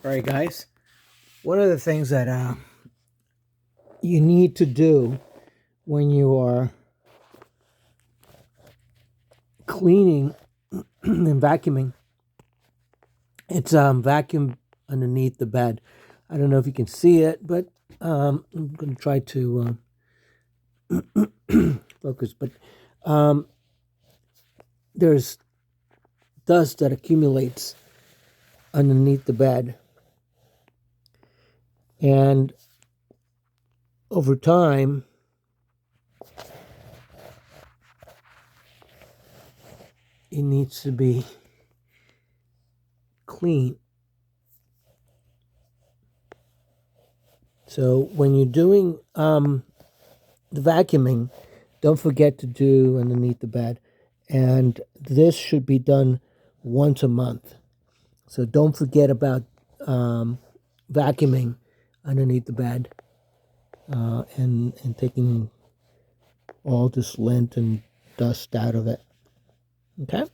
All right, guys. One of the things that you need to do when you are cleaning and vacuuming, it's vacuum underneath the bed. I don't know if you can see it, but I'm going to try to focus. But um, there's dust that accumulates underneath the bed, and over time, it needs to be clean. So when you're doing the vacuuming, don't forget to do underneath the bed. And this should be done once a month. So don't forget about vacuuming underneath the bed and taking all this lint and dust out of it. Okay?